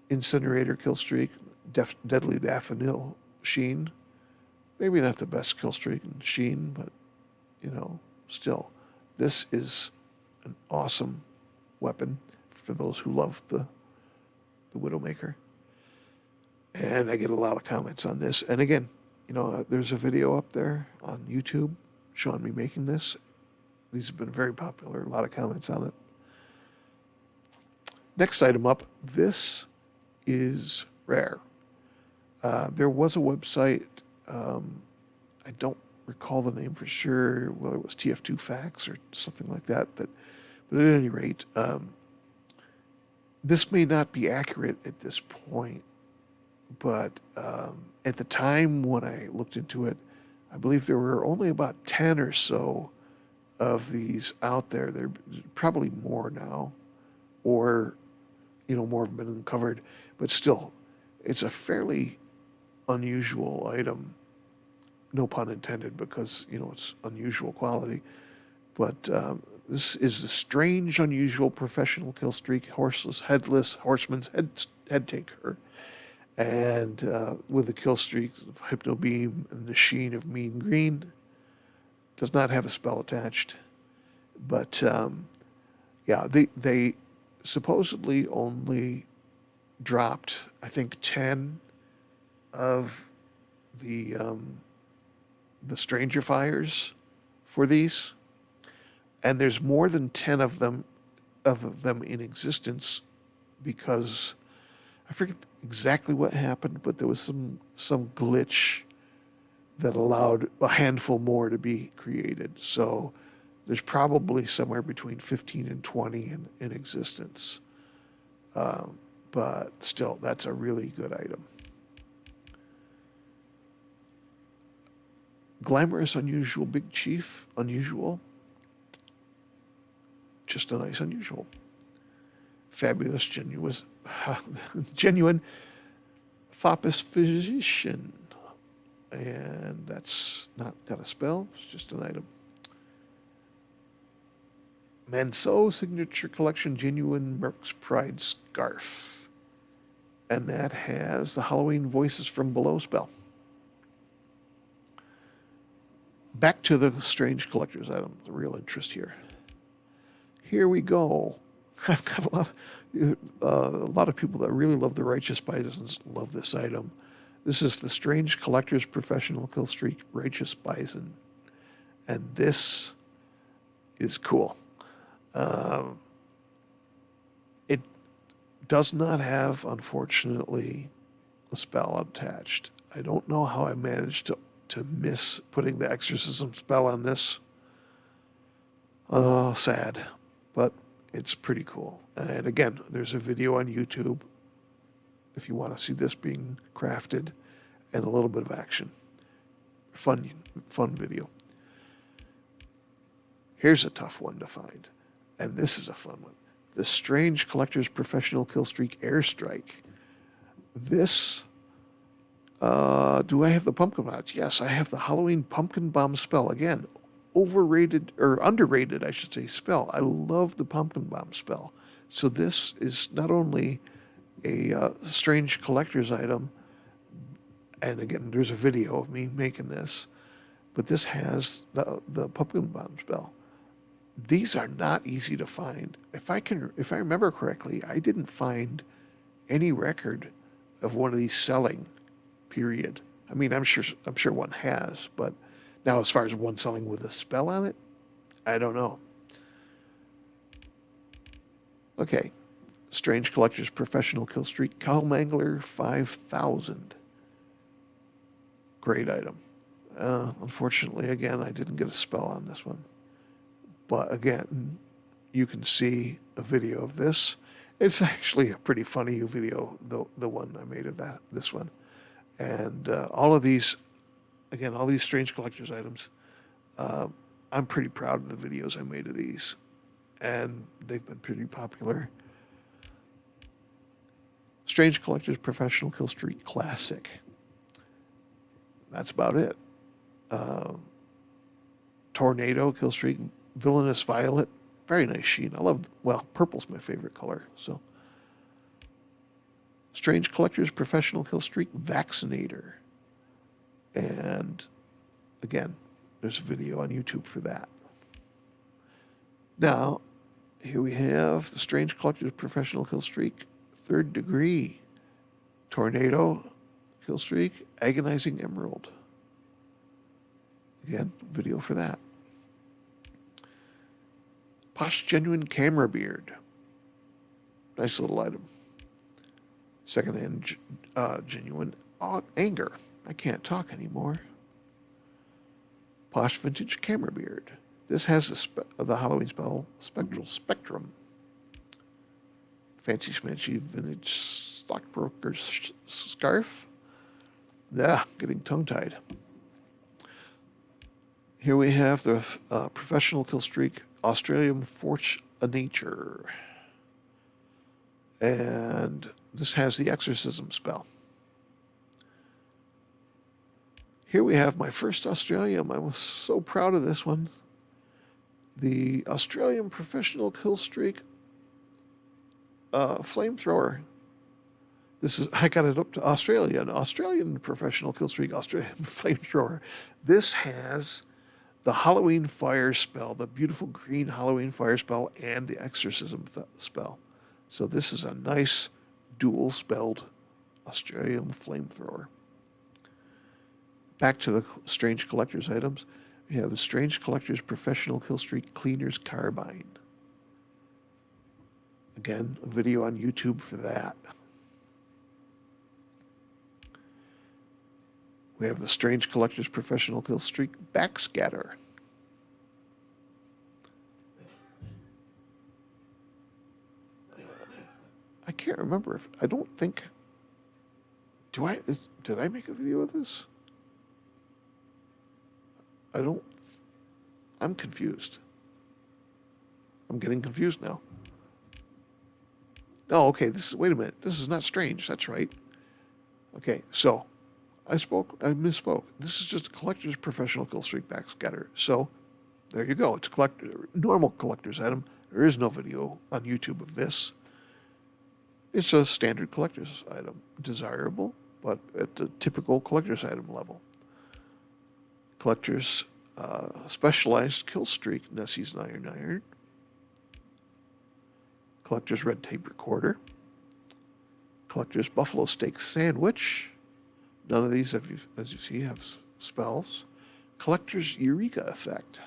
Incinerator Kill Streak, Deadly Daffodil Sheen. Maybe not the best kill streak in Sheen, but, still. This is an awesome weapon for those who love the Widowmaker. And I get a lot of comments on this. And again, there's a video up there on YouTube showing me making this. These have been very popular. A lot of comments on it. Next item up. This is rare. There was a website. I don't recall the name for sure, whether it was TF2 Facts or something like that. But at any rate, this may not be accurate at this point. But at the time when I looked into it, I believe there were only about 10 or so of these out there. There's probably more now, or more have been uncovered. But still, it's a fairly unusual item. No pun intended, because it's unusual quality. But this is the strange, unusual professional kill streak, horseless, headless horseman's head taker. And with the kill streak of Hypno Beam and the Sheen of Mean Green. Does not have a spell attached. But yeah, they supposedly only dropped, I think, 10 of the Stranger Fires for these. And there's more than 10 of them in existence, because I forget exactly what happened, but there was some glitch that allowed a handful more to be created. So there's probably somewhere between 15 and 20 in existence. But still, that's a really good item. Glamorous, unusual, big chief, unusual. Just a nice unusual. Fabulous, genuine Fopus physician. And that's not got a spell, it's just an item. Manceau Signature Collection Genuine Merc's Pride Scarf. And that has the Halloween Voices from Below spell. Back to the strange collector's item, the real interest here. Here we go. I've got a lot of people that really love the Righteous Bisons love this item. This is the Strange Collector's Professional Kill Streak Righteous Bison. And this is cool. It does not have, unfortunately, a spell attached. I don't know how I managed to miss putting the exorcism spell on this. Oh, sad. But it's pretty cool. And again, there's a video on YouTube if you want to see this being crafted, and a little bit of action. Fun video. Here's a tough one to find, and this is a fun one. The Strange Collector's Professional Kill Streak Airstrike. This, do I have the pumpkin bombs? Yes, I have the Halloween Pumpkin Bomb spell. Again, overrated, or underrated, I should say, spell. I love the Pumpkin Bomb spell. So this is not only a strange collector's item, and again, there's a video of me making this, but this has the Pumpkin Bomb spell. These are not easy to find. If I remember correctly, I didn't find any record of one of these selling, period. I mean, I'm sure one has, but now as far as one selling with a spell on it, I don't know. Okay. Strange Collector's Professional Kill Streak Cowmangler 5000. Great item. Unfortunately, again, I didn't get a spell on this one. But again, you can see a video of this. It's actually a pretty funny video, the one I made of this one. And all these Strange Collector's items, I'm pretty proud of the videos I made of these. And they've been pretty popular. Strange Collector's Professional Kill Streak Classic. That's about it. Tornado Kill Streak Villainous Violet. Very nice sheen. Purple's my favorite color. So, Strange Collector's Professional Kill Streak Vaccinator. And again, there's a video on YouTube for that. Now, here we have the Strange Collector's Professional Kill Streak Third Degree Tornado Kill Streak Agonizing Emerald. Again, video for that. Posh Genuine Camera Beard. Nice little item. Secondhand Genuine Anger. I can't talk anymore. Posh Vintage Camera Beard. This has the Halloween spell Spectral Spectrum. Fancy Schmancy Vintage Stockbroker's Scarf. Yeah, getting tongue-tied. Here we have the Professional Kill Streak Australian Force of Nature. And this has the Exorcism spell. Here we have my first Australian. I was so proud of this one. The Australian Professional Kill Streak Flamethrower. This is, I got it up to Australia, an Australian Professional Kill Streak Australian Flamethrower. This has the Halloween Fire spell, the beautiful green Halloween Fire spell, and the Exorcism spell. So this is a nice dual-spelled Australian Flamethrower. Back to the Strange Collector's items. We have a Strange Collector's Professional Kill Streak Cleaner's Carbine. Again, a video on YouTube for that. We have the Strange Collector's Professional Kill Streak Backscatter. I can't remember if, I don't think, did I make a video of this? I'm confused. I'm getting confused now. Oh, okay, wait a minute, this is not Strange, that's right. Okay, so, I misspoke. This is just a Collector's Professional Kill Streak Backscatter. So, there you go, it's a normal collector's item. There is no video on YouTube of this. It's a standard collector's item. Desirable, but at the typical collector's item level. Collector's Specialized Kill Streak Nessie's Iron. Collector's Red Tape Recorder. Collector's Buffalo Steak Sandwich. None of these, as you see, have spells. Collector's Eureka Effect.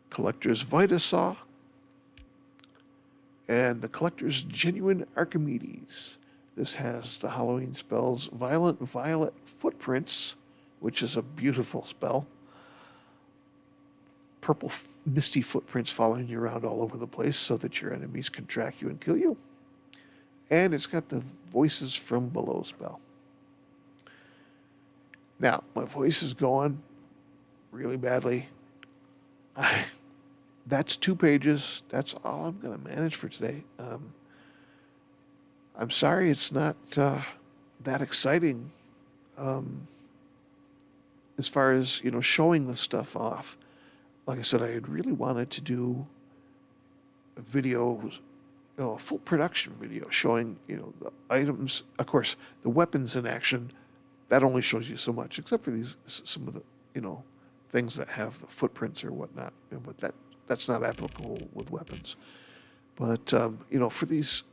Collector's Vitasaw. And the Collector's Genuine Archimedes. This has the Halloween spells Violent Violet Footprints, which is a beautiful spell. Purple misty footprints following you around all over the place so that your enemies can track you and kill you. And it's got the Voices from Below spell. Now, my voice is going really badly. That's 2 pages. That's all I'm going to manage for today. I'm sorry it's not that exciting as far as, showing the stuff off. Like I said, I had really wanted to do a video, a full production video showing, the items. Of course, the weapons in action, that only shows you so much, except for some of the, things that have the footprints or whatnot. But that's not applicable with weapons. But for these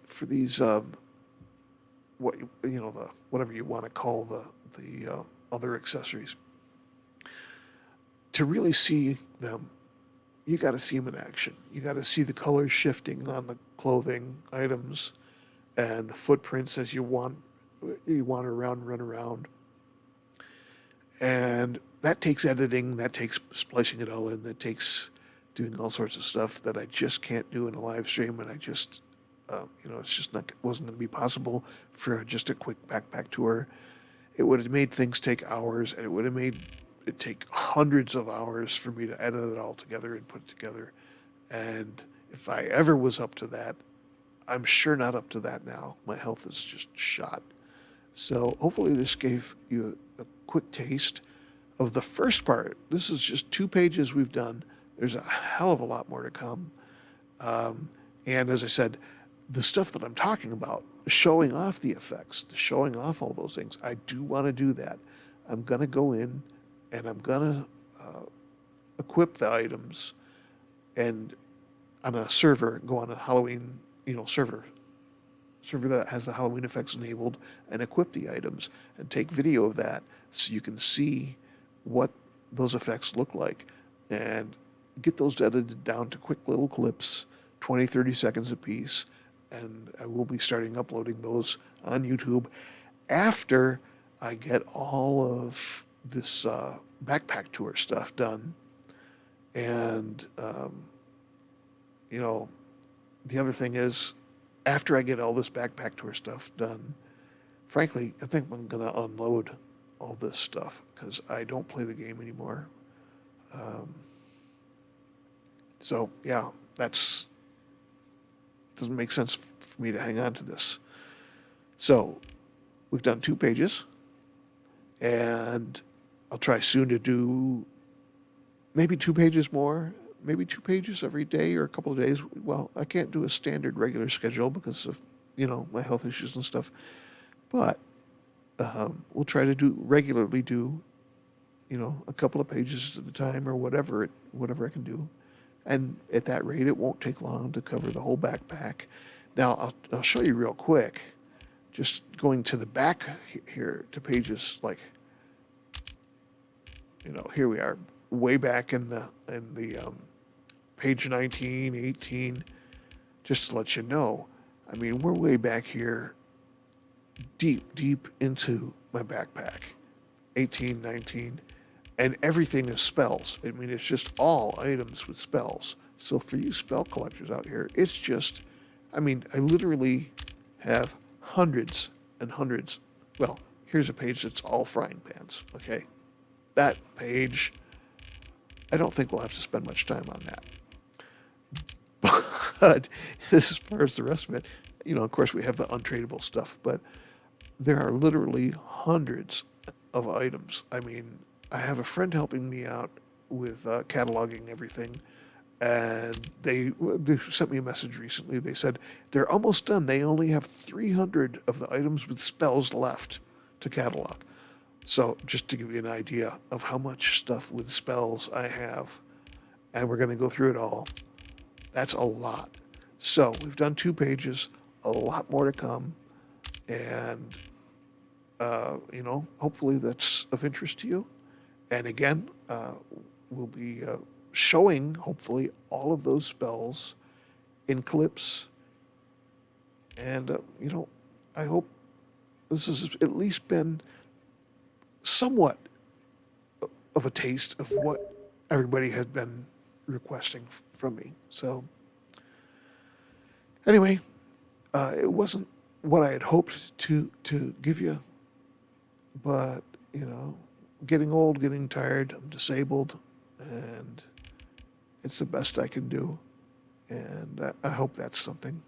whatever you want to call the other accessories, to really see them, you got to see them in action. You got to see the colors shifting on the clothing items and the footprints as you want to run around. And that takes editing, that takes splicing it all in, that takes doing all sorts of stuff that I just can't do in a live stream, and I just, it's just wasn't going to be possible for just a quick backpack tour. It would have made things take hours, and it would have made it take hundreds of hours for me to edit it all together and put it together. And if I ever was up to that, I'm sure not up to that now. My health is just shot. So hopefully this gave you a quick taste of the first part. This is just 2 pages we've done. There's a hell of a lot more to come. And as I said, the stuff that I'm talking about, showing off the effects, showing off all those things, I do want to do that. I'm going to go in and I'm going to equip the items and on a server, go on a Halloween, server that has the Halloween effects enabled, and equip the items and take video of that so you can see what those effects look like. And get those edited down to quick little clips, 20, 30 seconds a piece, and I will be starting uploading those on YouTube after I get all of this backpack tour stuff done. And, you know, the other thing is, after I get all this backpack tour stuff done, frankly, I think I'm going to unload all this stuff because I don't play the game anymore. Um, so, yeah, that's doesn't make sense for me to hang on to this. So, we've done 2 pages, and I'll try soon to do maybe 2 pages more, maybe 2 pages every day or a couple of days. Well, I can't do a standard regular schedule because of, my health issues and stuff. But we'll try to regularly do, a couple of pages at a time or whatever I can do. And at that rate, it won't take long to cover the whole backpack. Now, I'll show you real quick, just going to the back here to pages like, here we are, way back in the page 19, 18, just to let you know. I mean, we're way back here, deep into my backpack, 18, 19, and everything is spells. I mean, it's just all items with spells. So for you spell collectors out here, it's just, I mean, I literally have hundreds and hundreds. Well, here's a page that's all frying pans, okay? That page, I don't think we'll have to spend much time on that. But as far as the rest of it, of course we have the untradeable stuff, but there are literally hundreds of items. I mean, I have a friend helping me out with cataloging everything, and they sent me a message recently. They said they're almost done. They only have 300 of the items with spells left to catalog. So just to give you an idea of how much stuff with spells I have, and we're going to go through it all. That's a lot. So we've done 2 pages, a lot more to come, and hopefully that's of interest to you. And again, we'll be showing hopefully all of those spells in clips, and I hope this has at least been somewhat of a taste of what everybody has been requesting from me. So anyway, it wasn't what I had hoped to give you, but getting old, getting tired, I'm disabled, and it's the best I can do. And I hope that's something.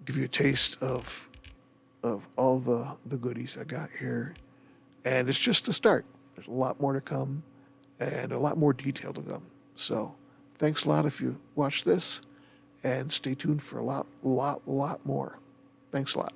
Give you a taste of all the goodies I got here. And it's just the start. There's a lot more to come and a lot more detail to come. So thanks a lot if you watch this, and stay tuned for a lot more. Thanks a lot.